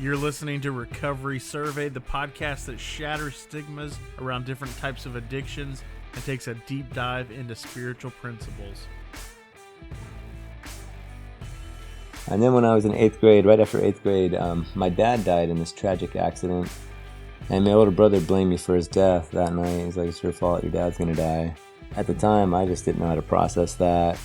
You're listening to Recovery Survey, the podcast that shatters stigmas around different types of addictions and takes a deep dive into spiritual principles. And then when I was in 8th grade, right after 8th grade, my dad died in this tragic accident. And my older brother blamed me for his death that night. He's like, it's your fault, your dad's gonna die. At the time, I just didn't know how to process that.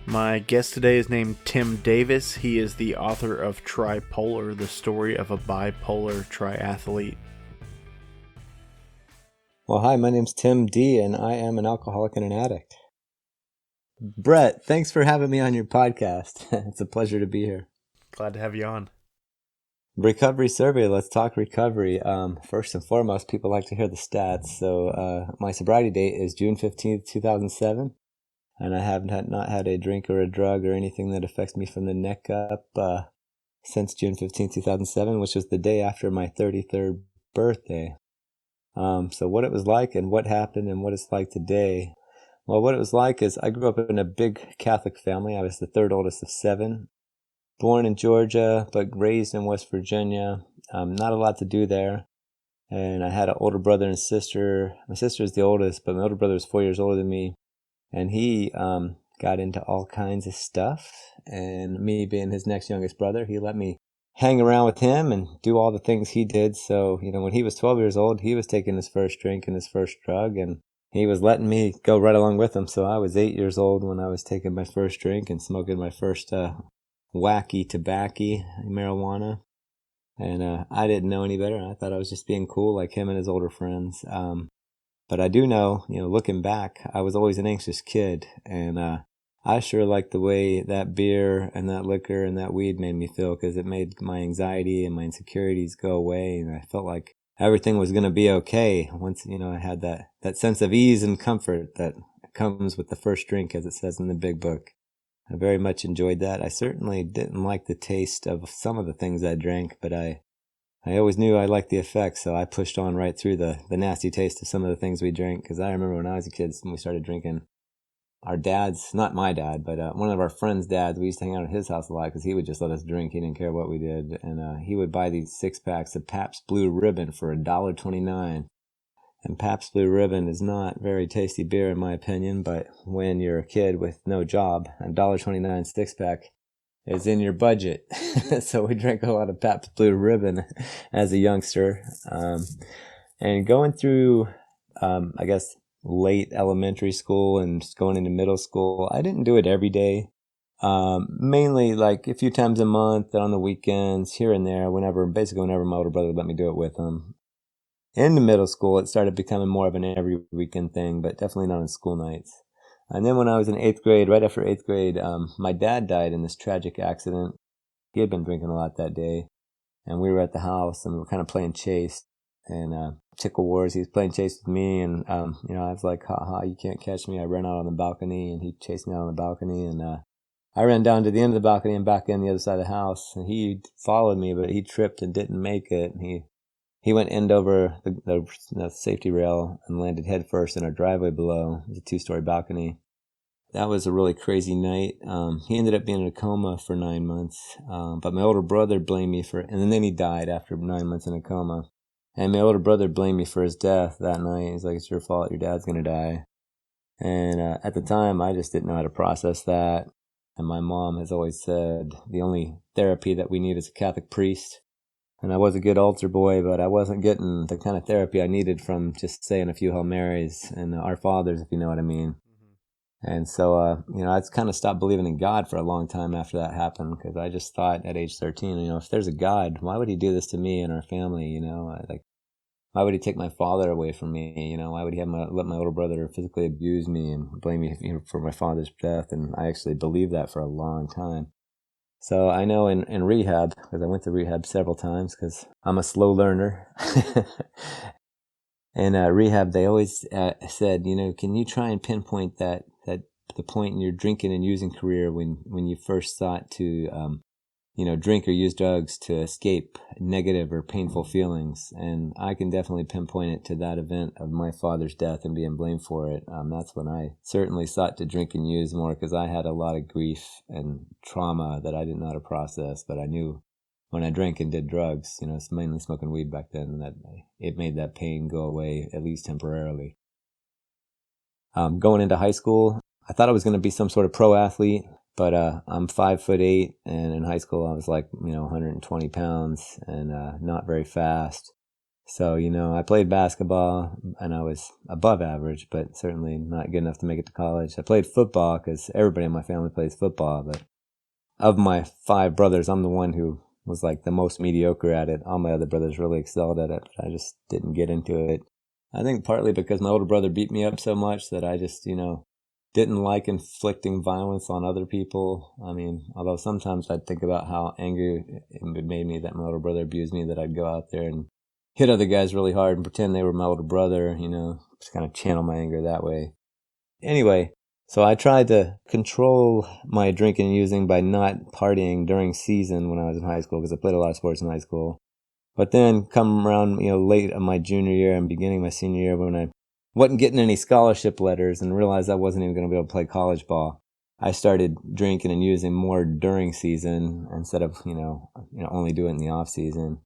My guest today is named Tim Davis. He is the author of Tripolar, the story of a bipolar triathlete. Well, hi, my name's Tim D, and I am an alcoholic and an addict. Brett, thanks for having me on your podcast. It's a pleasure to be here. Glad to have you on. Recovery survey, let's talk recovery. First and foremost, people like to hear the stats. So my sobriety date is June 15th, 2007. And I have not had a drink or a drug or anything that affects me from the neck up since June 15, 2007, which was the day after my 33rd birthday. So what it was like and what happened and what it's like today. Well, what it was like is I grew up in a big Catholic family. I was the third oldest of 7. Born in Georgia, but raised in West Virginia. Not a lot to do there. And I had an older brother and sister. My sister is the oldest, but my older brother was 4 years older than me. And he got into all kinds of stuff, and me being his next youngest brother, he let me hang around with him and do all the things he did. So, when he was 12 years old, he was taking his first drink and his first drug, and he was letting me go right along with him. So I was 8 years old when I was taking my first drink and smoking my first wacky tobacco, marijuana. And I didn't know any better. I thought I was just being cool like him and his older friends. But I do know, looking back, I was always an anxious kid, and I sure liked the way that beer and that liquor and that weed made me feel, because it made my anxiety and my insecurities go away, and I felt like everything was going to be okay once, I had that sense of ease and comfort that comes with the first drink, as it says in the big book. I very much enjoyed that. I certainly didn't like the taste of some of the things I drank, but I always knew I liked the effects, so I pushed on right through the nasty taste of some of the things we drank, because I remember when I was a kid, when we started drinking, our dads, not my dad, but one of our friends' dads, we used to hang out at his house a lot because he would just let us drink. He didn't care what we did, and he would buy these 6-packs of Pabst Blue Ribbon for $1.29. And Pabst Blue Ribbon is not very tasty beer in my opinion, but when you're a kid with no job, a $1.29 6-pack is in your budget. So we drank a lot of Pabst Blue Ribbon as a youngster. And going through, I guess, late elementary school and going into middle school, I didn't do it every day. Mainly like a few times a month, on the weekends, here and there, whenever my older brother would let me do it with him. In the middle school, it started becoming more of an every weekend thing, but definitely not on school nights. And then when I was in 8th grade, right after 8th grade, my dad died in this tragic accident. He had been drinking a lot that day, and we were at the house, and we were kind of playing chase, and Tickle Wars. He was playing chase with me, and, I was like, ha, you can't catch me. I ran out on the balcony, and he chased me out on the balcony, and I ran down to the end of the balcony and back in the other side of the house, and he followed me, but he tripped and didn't make it. He went end over the safety rail and landed head first in our driveway below. It was a 2-story balcony. That was a really crazy night. He ended up being in a coma for 9 months. But my older brother blamed me and then he died after 9 months in a coma. And my older brother blamed me for his death that night. He's like, it's your fault, your dad's going to die. And at the time, I just didn't know how to process that. And my mom has always said the only therapy that we need is a Catholic priest. And I was a good altar boy, but I wasn't getting the kind of therapy I needed from just saying a few Hail Marys and Our Fathers, if you know what I mean. Mm-hmm. And so, I kind of stopped believing in God for a long time after that happened, because I just thought at age 13, if there's a God, why would he do this to me and our family, why would he take my father away from me, why would he let my older brother physically abuse me and blame me for my father's death? And I actually believed that for a long time. So I know in rehab, because I went to rehab several times because I'm a slow learner. In rehab, they always said, can you try and pinpoint that the point in your drinking and using career when you first sought to drink or use drugs to escape negative or painful feelings. And I can definitely pinpoint it to that event of my father's death and being blamed for it. That's when I certainly sought to drink and use more, because I had a lot of grief and trauma that I didn't know how to process. But I knew when I drank and did drugs, it's mainly smoking weed back then, that it made that pain go away, at least temporarily. Going into high school, I thought I was going to be some sort of pro athlete. But I'm 5'8", and in high school I was like 120 pounds and not very fast. So I played basketball and I was above average, but certainly not good enough to make it to college. I played football because everybody in my family plays football. But of my 5 brothers, I'm the one who was like the most mediocre at it. All my other brothers really excelled at it, but I just didn't get into it. I think partly because my older brother beat me up so much that I just didn't like inflicting violence on other people. I mean, although sometimes I'd think about how angry it made me that my older brother abused me, that I'd go out there and hit other guys really hard and pretend they were my older brother, just kind of channel my anger that way. Anyway, so I tried to control my drinking and using by not partying during season when I was in high school, because I played a lot of sports in high school. But then come around, late in my junior year and beginning my senior year, when I wasn't getting any scholarship letters and realized I wasn't even going to be able to play college ball, I started drinking and using more during season instead of, only do it in the off season.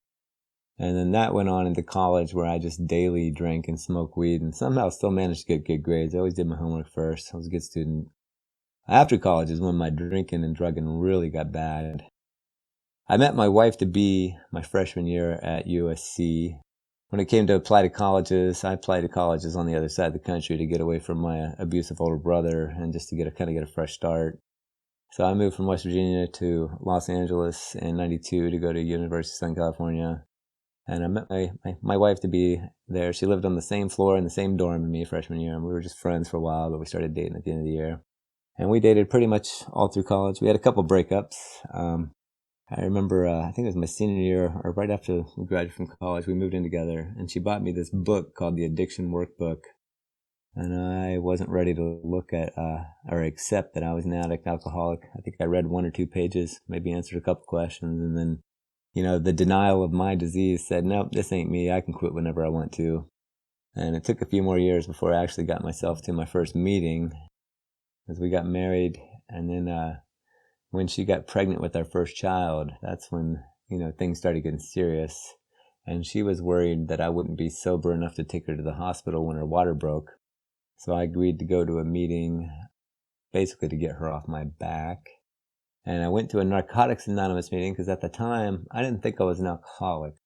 And then that went on into college, where I just daily drank and smoked weed and somehow still managed to get good grades. I always did my homework first. I was a good student. After college is when my drinking and drugging really got bad. I met my wife-to-be my freshman year at USC. When it came to apply to colleges, I applied to colleges on the other side of the country to get away from my abusive older brother and just to get a fresh start. So I moved from West Virginia to Los Angeles in '92 to go to University of Southern California. And I met my wife-to-be there. She lived on the same floor in the same dorm as me freshman year, and we were just friends for a while, but we started dating at the end of the year. And we dated pretty much all through college. We had a couple breakups. I remember, I think it was my senior year, or right after we graduated from college, we moved in together, and she bought me this book called The Addiction Workbook. And I wasn't ready to look at, or accept that I was an addict, alcoholic. I think I read 1 or 2 pages, maybe answered a couple questions, and then, the denial of my disease said, nope, this ain't me. I can quit whenever I want to. And it took a few more years before I actually got myself to my first meeting, as we got married, and then, when she got pregnant with our first child, that's when, things started getting serious. And she was worried that I wouldn't be sober enough to take her to the hospital when her water broke. So I agreed to go to a meeting, basically to get her off my back. And I went to a Narcotics Anonymous meeting because at the time, I didn't think I was an alcoholic.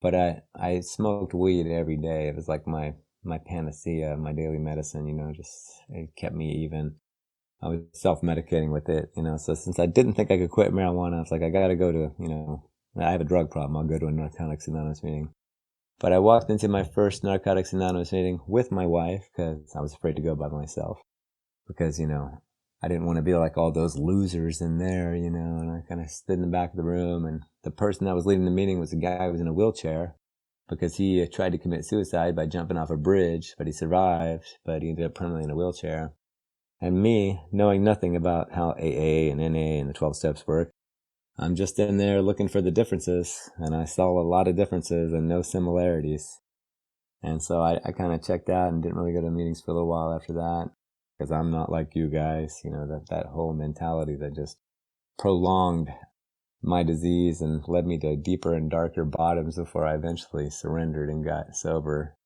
But I smoked weed every day. It was like my panacea, my daily medicine, it kept me even. I was self-medicating with it, so since I didn't think I could quit marijuana, I was like, I gotta go to, I have a drug problem, I'll go to a Narcotics Anonymous meeting. But I walked into my first Narcotics Anonymous meeting with my wife, because I was afraid to go by myself, because, I didn't want to be like all those losers in there, and I kind of stood in the back of the room, and the person that was leading the meeting was a guy who was in a wheelchair, because he tried to commit suicide by jumping off a bridge, but he survived, but he ended up permanently in a wheelchair. And me, knowing nothing about how AA and NA and the 12 steps work, I'm just in there looking for the differences, and I saw a lot of differences and no similarities. And so I kind of checked out and didn't really go to meetings for a little while after that, because I'm not like you guys, that whole mentality that just prolonged my disease and led me to deeper and darker bottoms before I eventually surrendered and got sober.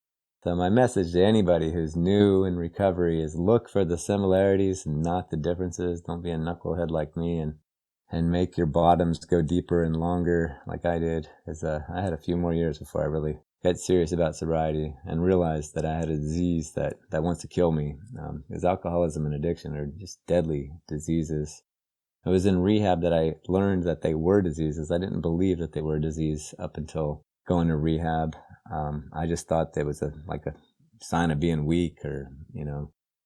So my message to anybody who's new in recovery is look for the similarities and not the differences. Don't be a knucklehead like me and make your bottoms go deeper and longer like I did. Because I had a few more years before I really got serious about sobriety and realized that I had a disease that wants to kill me. Because alcoholism and addiction are just deadly diseases. It was in rehab that I learned that they were diseases. I didn't believe that they were a disease up until going to rehab. I just thought there was a sign of being weak, or,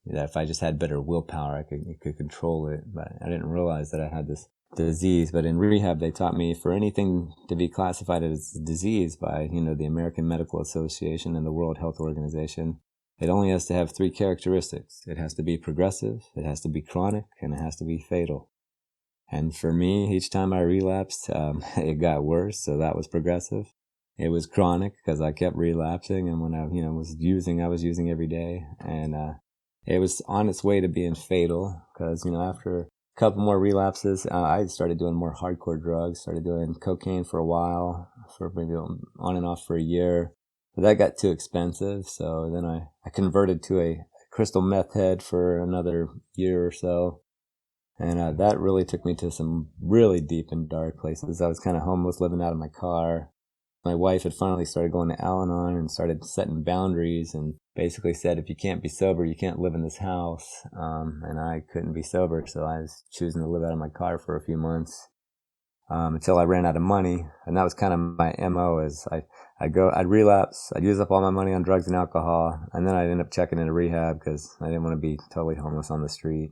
that if I just had better willpower, I could control it. But I didn't realize that I had this disease. But in rehab, they taught me for anything to be classified as a disease by, the American Medical Association and the World Health Organization, it only has to have 3 characteristics. It has to be progressive, it has to be chronic, and it has to be fatal. And for me, each time I relapsed, it got worse. So that was progressive. It was chronic because I kept relapsing. And when I, I was using every day. And, it was on its way to being fatal because, after a couple more relapses, I started doing more hardcore drugs, started doing cocaine for a while, for maybe on and off for a year. But that got too expensive. So then I converted to a crystal meth head for another year or so. And that really took me to some really deep and dark places. I was kind of homeless, living out of my car. My wife had finally started going to Al-Anon and started setting boundaries and basically said, if you can't be sober, you can't live in this house. And I couldn't be sober, so I was choosing to live out of my car for a few months until I ran out of money. And that was kind of my MO is I'd relapse, I'd use up all my money on drugs and alcohol, and then I'd end up checking into rehab because I didn't want to be totally homeless on the street.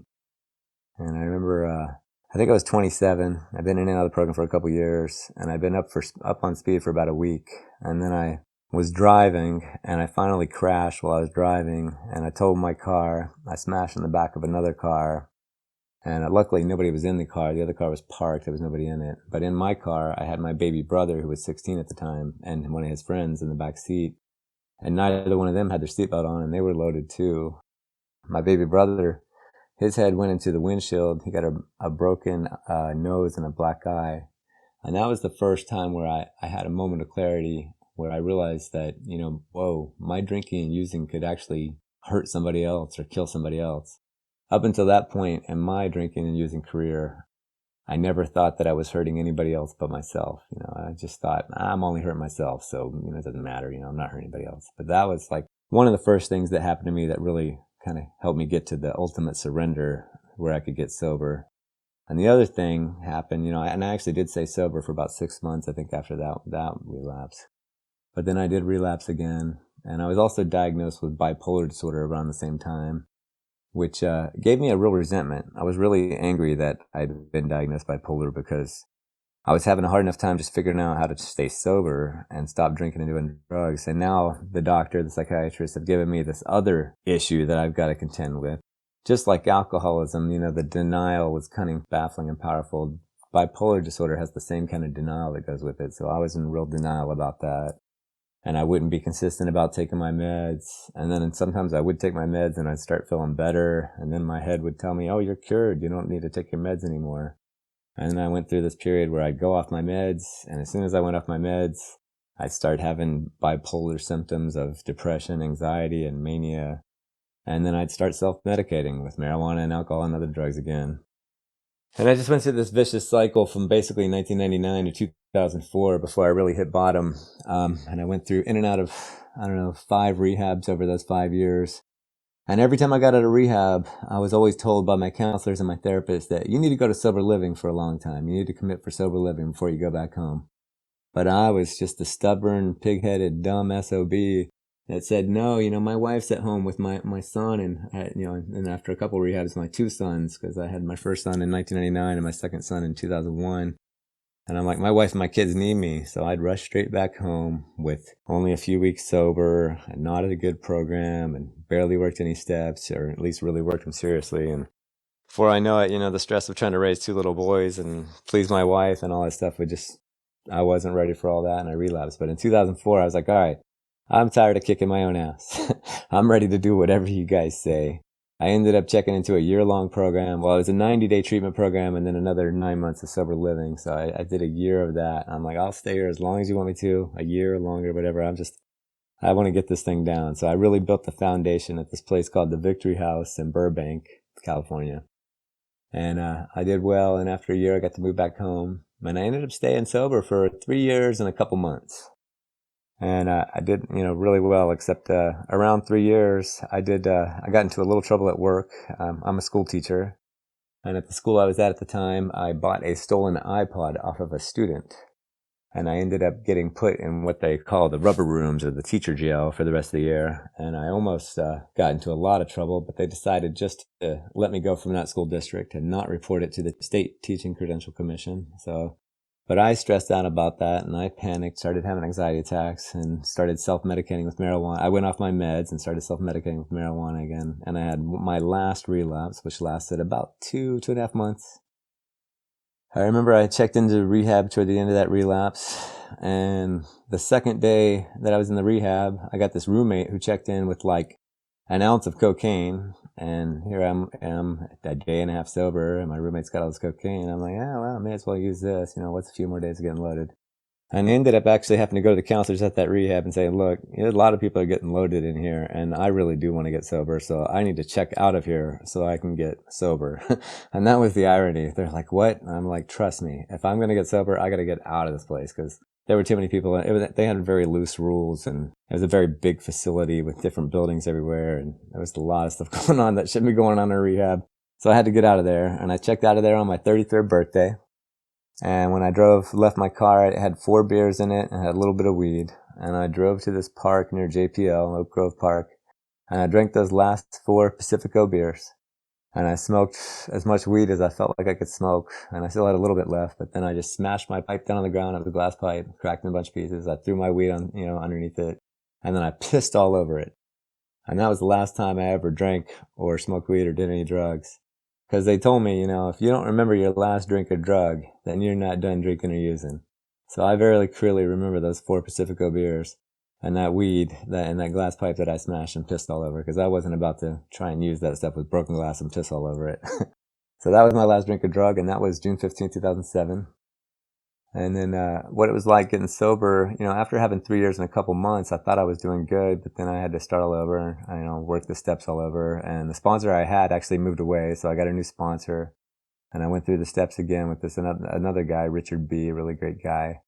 And I remember, I think I was 27. I've been in and out of the program for a couple years, and I've been up on speed for about a week. And then I was driving, and I finally crashed while I was driving, and I totaled my car. I smashed in the back of another car, and luckily nobody was in the car. The other car was parked. There was nobody in it. But in my car, I had my baby brother, who was 16 at the time, and one of his friends in the back seat. And neither one of them had their seatbelt on, and they were loaded too. My baby brother, his head went into the windshield. He got a broken nose and a black eye. And that was the first time where I had a moment of clarity where I realized that, whoa, my drinking and using could actually hurt somebody else or kill somebody else. Up until that point in my drinking and using career, I never thought that I was hurting anybody else but myself. I just thought, I'm only hurting myself, so, it doesn't matter, I'm not hurting anybody else. But that was like one of the first things that happened to me that really kind of helped me get to the ultimate surrender where I could get sober. And the other thing happened, and I actually did stay sober for about 6 months, I think, after that relapse. But then I did relapse again. And I was also diagnosed with bipolar disorder around the same time, which gave me a real resentment. I was really angry that I'd been diagnosed bipolar because I was having a hard enough time just figuring out how to stay sober and stop drinking and doing drugs. And now the doctor, the psychiatrist have given me this other issue that I've got to contend with. Just like alcoholism, the denial was cunning, baffling, and powerful. Bipolar disorder has the same kind of denial that goes with it. So I was in real denial about that. And I wouldn't be consistent about taking my meds. And then sometimes I would take my meds and I'd start feeling better. And then my head would tell me, oh, you're cured. You don't need to take your meds anymore. And then I went through this period where I'd go off my meds, and as soon as I went off my meds, I'd start having bipolar symptoms of depression, anxiety, and mania. And then I'd start self-medicating with marijuana and alcohol and other drugs again. And I just went through this vicious cycle from basically 1999 to 2004 before I really hit bottom. And I went through in and out of, 5 rehabs over those 5 years. And every time I got out of rehab, I was always told by my counselors and my therapist that you need to go to sober living for a long time. You need to commit for sober living before you go back home. But I was just a stubborn, pig-headed, dumb SOB that said, no, my wife's at home with my son and, and after a couple of rehabs, my 2 sons, because I had my first son in 1999 and my second son in 2001. And I'm like, my wife and my kids need me. So I'd rush straight back home with only a few weeks sober and not at a good program and barely worked any steps, or at least really worked them seriously. And before I know it, the stress of trying to raise 2 little boys and please my wife and all that stuff I wasn't ready for all that and I relapsed. But in 2004, I was like, all right, I'm tired of kicking my own ass. I'm ready to do whatever you guys say. I ended up checking into a year-long program. Well, it was a 90-day treatment program and then another 9 months of sober living. So I did a year of that. I'm like, I'll stay here as long as you want me to, a year, longer, whatever. I want to get this thing down. So I really built the foundation at this place called the Victory House in Burbank, California. And I did well. And after a year, I got to move back home. And I ended up staying sober for 3 years and a couple months. And I did, really well, except around 3 years, I got into a little trouble at work. I'm a school teacher. And at the school I was at the time, I bought a stolen iPod off of a student. And I ended up getting put in what they call the rubber rooms or the teacher jail for the rest of the year. And I almost got into a lot of trouble, but they decided just to let me go from that school district and not report it to the State Teaching Credential Commission. But I stressed out about that and I panicked, started having anxiety attacks and started self-medicating with marijuana. I went off my meds and started self-medicating with marijuana again. And I had my last relapse, which lasted about 2.5 months. I remember I checked into rehab toward the end of that relapse, and the second day that I was in the rehab, I got this roommate who checked in with like an ounce of cocaine, and here am a day and a half sober, and my roommate's got all this cocaine. I'm like, oh, well, I may as well use this. What's a few more days of getting loaded? And I ended up actually having to go to the counselors at that rehab and say, look, a lot of people are getting loaded in here, and I really do want to get sober, so I need to check out of here so I can get sober. And that was the irony. They're like, what? And I'm like, trust me, if I'm going to get sober, I got to get out of this place, because there were too many people. They had very loose rules, and it was a very big facility with different buildings everywhere, and there was a lot of stuff going on that shouldn't be going on in rehab. So I had to get out of there, and I checked out of there on my 33rd birthday. And when I left my car, it had 4 beers in it and had a little bit of weed. And I drove to this park near JPL, Oak Grove Park, and I drank those last 4 Pacifico beers. And I smoked as much weed as I felt like I could smoke. And I still had a little bit left, but then I just smashed my pipe down on the ground. It was a glass pipe, cracked in a bunch of pieces. I threw my weed on, underneath it. And then I pissed all over it. And that was the last time I ever drank or smoked weed or did any drugs. Because they told me, if you don't remember your last drink or drug, then you're not done drinking or using. So I very clearly remember those 4 Pacifico beers and that weed and that glass pipe that I smashed and pissed all over, because I wasn't about to try and use that stuff with broken glass and piss all over it. So that was my last drink or drug, and that was June 15th, 2007. And then what it was like getting sober, after having 3 years and a couple months, I thought I was doing good, but then I had to start all over, work the steps all over. And the sponsor I had actually moved away, so I got a new sponsor. And I went through the steps again with this another guy, Richard B., a really great guy.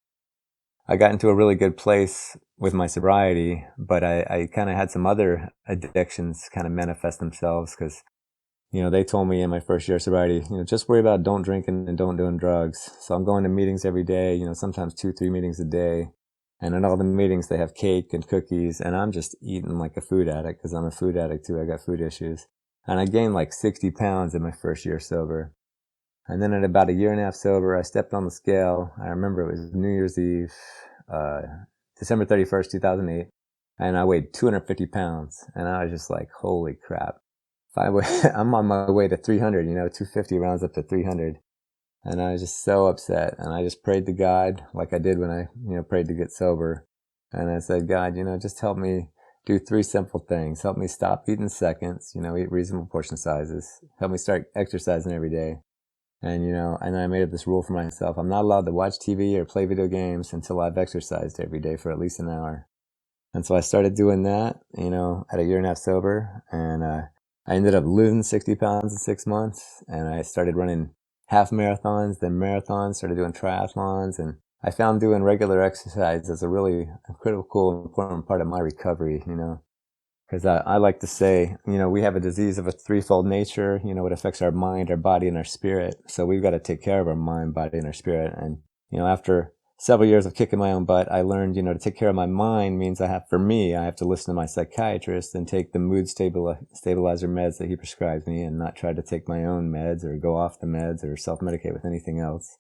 I got into a really good place with my sobriety, but I kind of had some other addictions kind of manifest themselves, because they told me in my first year of sobriety, just worry about don't drinking and don't doing drugs. So I'm going to meetings every day, sometimes 2-3 meetings a day. And in all the meetings, they have cake and cookies, and I'm just eating like a food addict, because I'm a food addict too. I got food issues. And I gained like 60 pounds in my first year sober. And then at about a year and a half sober, I stepped on the scale. I remember it was New Year's Eve, December 31st, 2008. And I weighed 250 pounds. And I was just like, holy crap. I'm on my way to 300, 250 rounds up to 300. And I was just so upset. And I just prayed to God like I did when I, prayed to get sober. And I said, God, just help me do 3 simple things. Help me stop eating seconds, eat reasonable portion sizes. Help me start exercising every day. And, and I made up this rule for myself. I'm not allowed to watch TV or play video games until I've exercised every day for at least an hour. And so I started doing that, at a year and a half sober. And, I ended up losing 60 pounds in 6 months, and I started running half marathons, then marathons, started doing triathlons, and I found doing regular exercise as a really critical, important part of my recovery, because I like to say, we have a disease of a threefold nature, it affects our mind, our body, and our spirit. So we've got to take care of our mind, body, and our spirit. And, after several years of kicking my own butt, I learned, to take care of my mind means I have to listen to my psychiatrist and take the mood stabilizer meds that he prescribes me, and not try to take my own meds or go off the meds or self-medicate with anything else.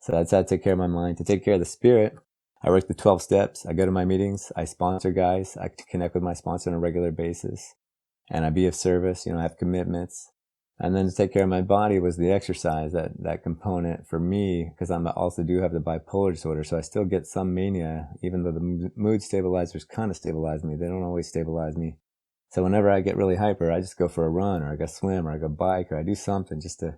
So that's how to take care of my mind. To take care of the spirit, I work the 12 steps. I go to my meetings. I sponsor guys. I connect with my sponsor on a regular basis. And I be of service, I have commitments. And then to take care of my body was the exercise, that component for me, because I also do have the bipolar disorder. So I still get some mania, even though the mood stabilizers kind of stabilize me. They don't always stabilize me. So whenever I get really hyper, I just go for a run, or I go swim, or I go bike, or I do something just to,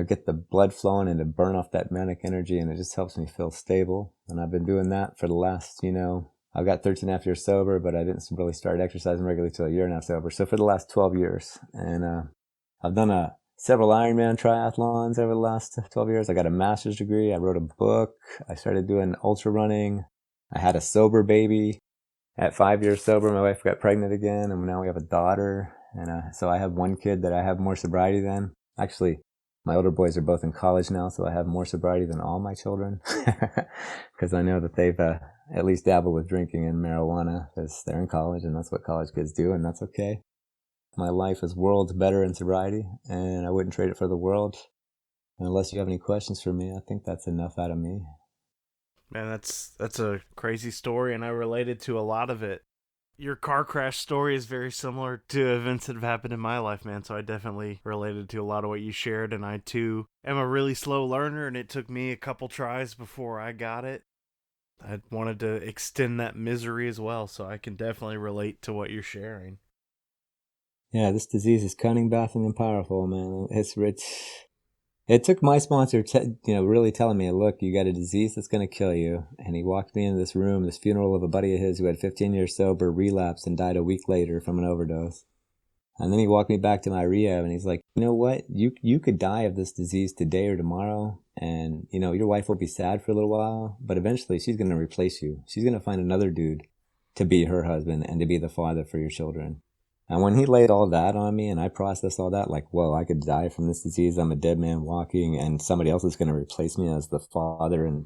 get the blood flowing and to burn off that manic energy. And it just helps me feel stable. And I've been doing that for the last, I got 13 and a half years sober, but I didn't really start exercising regularly till a year and a half sober. So for the last 12 years. And, I've done several Ironman triathlons over the last 12 years. I got a master's degree. I wrote a book. I started doing ultra running. I had a sober baby. At 5 years sober, my wife got pregnant again, and now we have a daughter. And so I have one kid that I have more sobriety than. Actually, my older boys are both in college now, so I have more sobriety than all my children. Because I know that they've at least dabbled with drinking and marijuana, because they're in college, and that's what college kids do, and that's okay. My life is worlds better in sobriety, and I wouldn't trade it for the world. And unless you have any questions for me, I think that's enough out of me. Man, that's a crazy story, and I related to a lot of it. Your car crash story is very similar to events that have happened in my life, man. So I definitely related to a lot of what you shared. And I, too, am a really slow learner, and it took me a couple tries before I got it. I wanted to extend that misery as well, so I can definitely relate to what you're sharing. Yeah, this disease is cunning, baffling, and powerful, man. It took my sponsor, really telling me, look, you got a disease that's going to kill you. And he walked me into this room, this funeral of a buddy of his who had 15 years sober, relapsed, and died a week later from an overdose. And then he walked me back to my rehab, and he's like, you know what? You could die of this disease today or tomorrow, and your wife will be sad for a little while, but eventually she's going to replace you. She's going to find another dude to be her husband and to be the father for your children. And when he laid all that on me and I processed all that, like, whoa, I could die from this disease. I'm a dead man walking, and somebody else is going to replace me as the father and,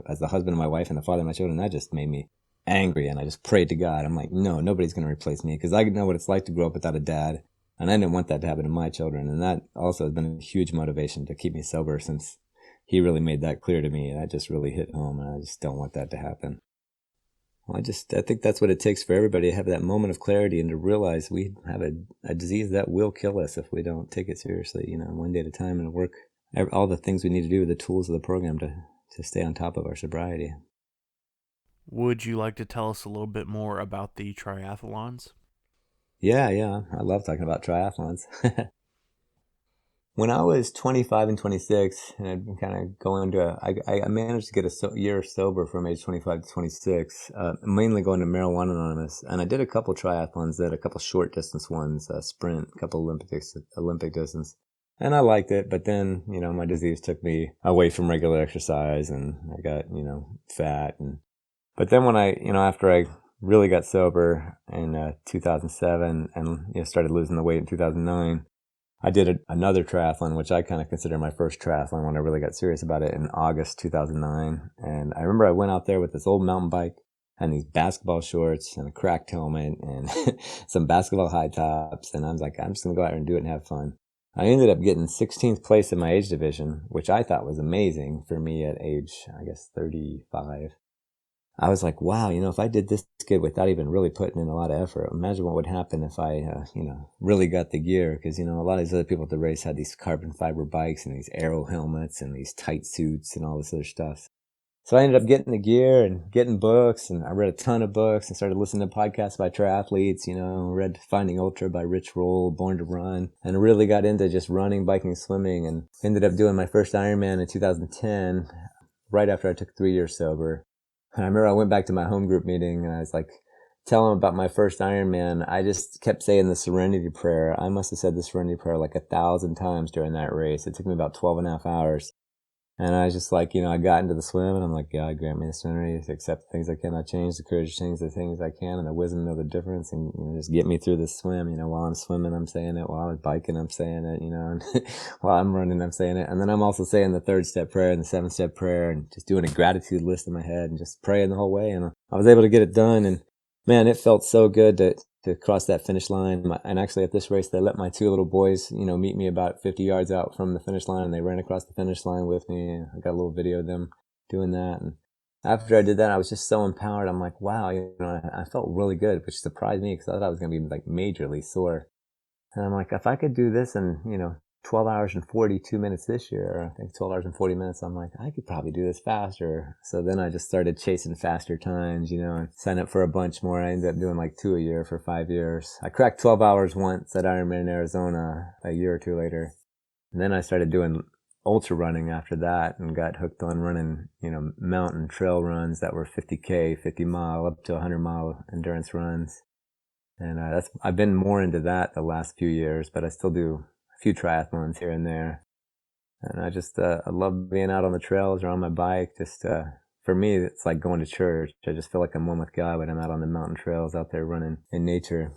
as the husband of my wife and the father of my children. That just made me angry. And I just prayed to God. I'm like, no, nobody's going to replace me, because I know what it's like to grow up without a dad. And I didn't want that to happen to my children. And that also has been a huge motivation to keep me sober since he really made that clear to me. That just really hit home. And I just don't want that to happen. I think that's what it takes for everybody to have that moment of clarity and to realize we have a disease that will kill us if we don't take it seriously, one day at a time, and work all the things we need to do with the tools of the program to stay on top of our sobriety. Would you like to tell us a little bit more about the triathlons? Yeah. I love talking about triathlons. When I was 25 and 26, and I'd been kind of going to, I managed to get a year sober from age 25 to 26, mainly going to Marijuana Anonymous. And I did a couple triathlons, a couple short distance ones, sprint, a couple Olympic distance. And I liked it, but then, my disease took me away from regular exercise, and I got, fat. But then when after I really got sober in 2007 and, started losing the weight in 2009, I did another triathlon, which I kind of consider my first triathlon when I really got serious about it, in August 2009. And I remember I went out there with this old mountain bike and these basketball shorts and a cracked helmet and some basketball high tops. And I was like, I'm just going to go out there and do it and have fun. I ended up getting 16th place in my age division, which I thought was amazing for me at age, I guess, 35. I was like, wow, if I did this good without even really putting in a lot of effort, imagine what would happen if I, really got the gear. Because, a lot of these other people at the race had these carbon fiber bikes and these aero helmets and these tight suits and all this other stuff. So I ended up getting the gear and getting books, and I read a ton of books and started listening to podcasts by triathletes, read Finding Ultra by Rich Roll, Born to Run, and really got into just running, biking, swimming, and ended up doing my first Ironman in 2010, right after I took 3 years sober. I remember I went back to my home group meeting and I was like, telling them about my first Ironman. I just kept saying the serenity prayer. I must have said the serenity prayer like 1,000 times during that race. It took me about 12 and a half hours. And I was just like, I got into the swim and I'm like, God, grant me the serenity to accept the things I cannot change, the courage to change the things I can, and the wisdom to know the difference, and, just get me through this swim. While I'm swimming, I'm saying it. While I'm biking, I'm saying it, and while I'm running, I'm saying it. And then I'm also saying the 3rd step prayer and the 7th step prayer, and just doing a gratitude list in my head and just praying the whole way. And I was able to get it done. And man, it felt so good to cross that finish line. And actually at this race, they let my 2 little boys, meet me about 50 yards out from the finish line, and they ran across the finish line with me. I got a little video of them doing that. And after I did that, I was just so empowered. I'm like, wow, I felt really good, which surprised me because I thought I was going to be like majorly sore. And I'm like, if I could do this in, 12 hours and 42 minutes this year, I think 12 hours and 40 minutes, I'm like, I could probably do this faster. So then I just started chasing faster times, and signed up for a bunch more. I ended up doing like 2 a year for 5 years. I cracked 12 hours once at Ironman in Arizona a year or 2 later. And then I started doing ultra running after that and got hooked on running, mountain trail runs that were 50K, 50 mile, up to 100 mile endurance runs. And I've been more into that the last few years, but I still do a few triathlons here and there. And I love being out on the trails or on my bike. For me, it's like going to church. I just feel like I'm one with God when I'm out on the mountain trails out there running in nature.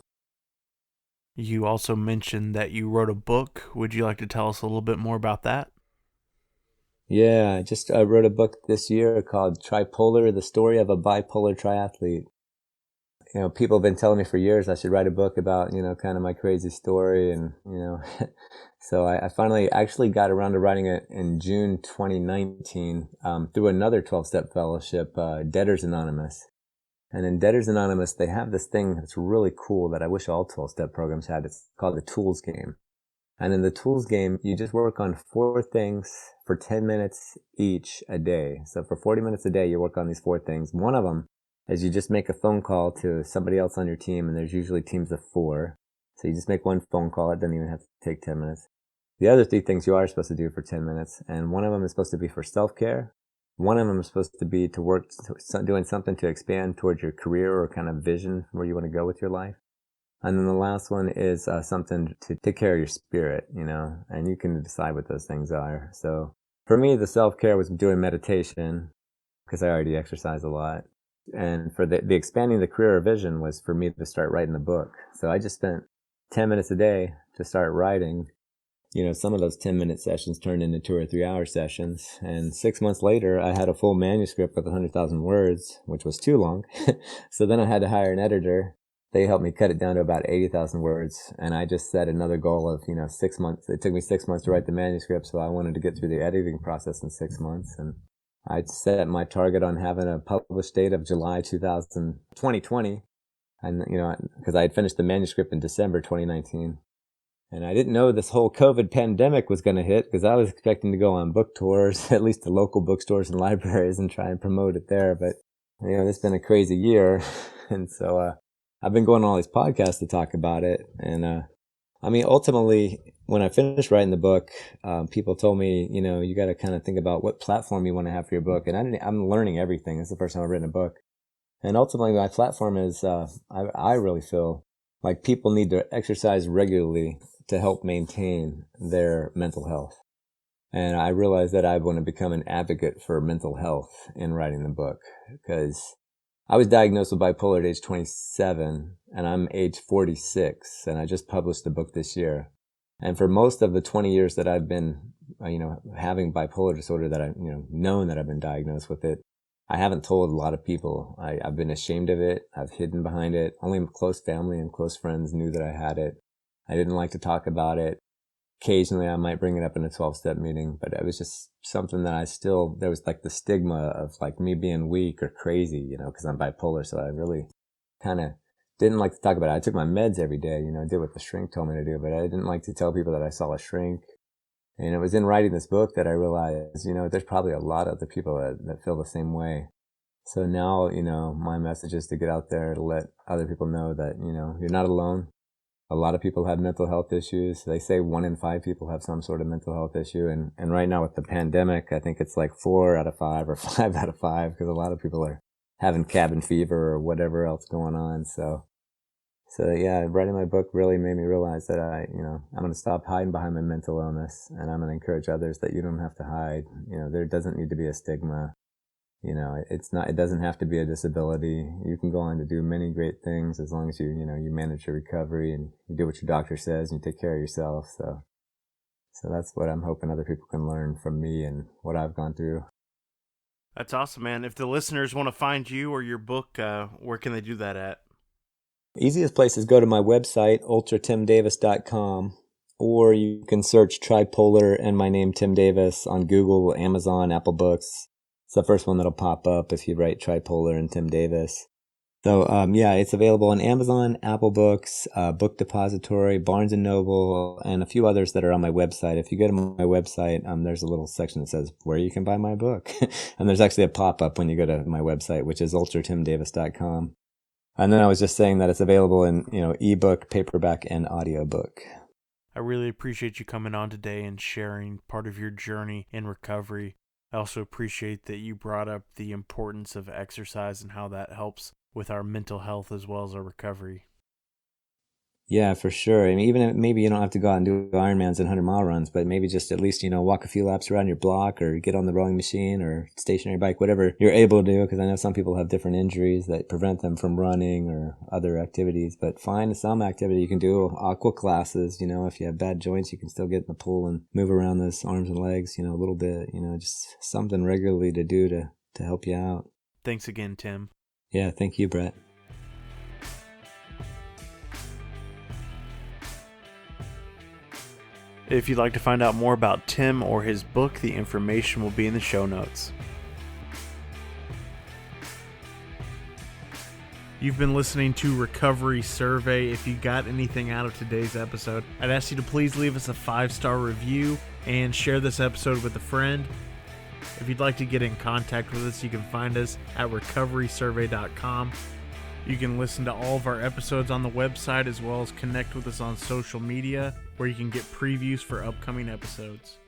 You also mentioned that you wrote a book. Would you like to tell us a little bit more about that? Yeah, I wrote a book this year called Tripolar, the story of a bipolar triathlete. People have been telling me for years I should write a book about, kind of my crazy story. And, so I finally actually got around to writing it in June 2019 through another 12-step fellowship, Debtors Anonymous. And in Debtors Anonymous, they have this thing that's really cool that I wish all 12-step programs had. It's called the Tools Game. And in the Tools Game, you just work on 4 things for 10 minutes each a day. So for 40 minutes a day, you work on these 4 things. One of them is you just make a phone call to somebody else on your team, and there's usually teams of 4. So you just make one phone call. It doesn't even have to take 10 minutes. The other 3 things you are supposed to do for 10 minutes, and one of them is supposed to be for self-care. One of them is supposed to be to work, doing something to expand towards your career or kind of vision where you want to go with your life. And then the last one is something to take care of your spirit, and you can decide what those things are. So for me, the self-care was doing meditation because I already exercise a lot. And for the expanding the career or vision was for me to start writing the book. So I just spent 10 minutes a day to start writing. Some of those 10-minute sessions turned into 2 or 3 hour sessions. And 6 months later, I had a full manuscript with 100,000 words, which was too long. So then I had to hire an editor. They helped me cut it down to about 80,000 words. And I just set another goal of, 6 months. It took me 6 months to write the manuscript, so I wanted to get through the editing process in 6 months. And I set my target on having a published date of July 2020. And, because I had finished the manuscript in December 2019. And I didn't know this whole COVID pandemic was going to hit because I was expecting to go on book tours, at least the local bookstores and libraries, and try and promote it there. But, it's been a crazy year. And so I've been going on all these podcasts to talk about it. And ultimately, when I finished writing the book, people told me, you got to kind of think about what platform you want to have for your book. And I'm learning everything. It's the first time I've written a book. And ultimately, my platform is, I really feel like people need to exercise regularly to help maintain their mental health. And I realized that I want to become an advocate for mental health in writing the book, because I was diagnosed with bipolar at age 27 and I'm age 46, and I just published the book this year. And for most of the 20 years that I've been, having bipolar disorder, that I've, known that I've been diagnosed with it, I haven't told a lot of people. I've been ashamed of it. I've hidden behind it. Only close family and close friends knew that I had it. I didn't like to talk about it. Occasionally I might bring it up in a 12-step meeting, but it was just something that there was like the stigma of like me being weak or crazy, because I'm bipolar. So I really kind of didn't like to talk about it. I took my meds every day, did what the shrink told me to do, but I didn't like to tell people that I saw a shrink. And it was in writing this book that I realized, there's probably a lot of other people that feel the same way. So now, my message is to get out there to let other people know that, you're not alone. A lot of people have mental health issues. They say 1 in 5 people have some sort of mental health issue. And right now with the pandemic, I think it's like 4 out of 5 or 5 out of 5, because a lot of people are having cabin fever or whatever else going on. So yeah, writing my book really made me realize that I'm going to stop hiding behind my mental illness, and I'm going to encourage others that you don't have to hide. There doesn't need to be a stigma. It doesn't have to be a disability. You can go on to do many great things as long as you manage your recovery and you do what your doctor says and you take care of yourself. So that's what I'm hoping other people can learn from me and what I've gone through. That's awesome, man. If the listeners want to find you or your book, where can they do that at? Easiest place is go to my website, ultratimdavis.com, or you can search Tripolar and my name, Tim Davis, on Google, Amazon, Apple Books. It's the first one that'll pop up if you write Tripolar and Tim Davis. So, it's available on Amazon, Apple Books, Book Depository, Barnes & Noble, and a few others that are on my website. If you go to my website, there's a little section that says where you can buy my book. And there's actually a pop-up when you go to my website, which is ultratimdavis.com. And then I was just saying that it's available in, ebook, paperback, and audiobook. I really appreciate you coming on today and sharing part of your journey in recovery. I also appreciate that you brought up the importance of exercise and how that helps with our mental health as well as our recovery. Yeah, for sure. I mean, even if maybe you don't have to go out and do Ironmans and 100-mile runs, but maybe just at least, walk a few laps around your block or get on the rowing machine or stationary bike, whatever you're able to do, because I know some people have different injuries that prevent them from running or other activities. But find some activity you can do. Aqua classes, if you have bad joints, you can still get in the pool and move around those arms and legs, a little bit, just something regularly to do to help you out. Thanks again, Tim. Yeah, thank you, Brett. If you'd like to find out more about Tim or his book, the information will be in the show notes. You've been listening to Recovery Survey. If you got anything out of today's episode, I'd ask you to please leave us a 5-star review and share this episode with a friend. If you'd like to get in contact with us, you can find us at recoverysurvey.com. You can listen to all of our episodes on the website as well as connect with us on social media where you can get previews for upcoming episodes.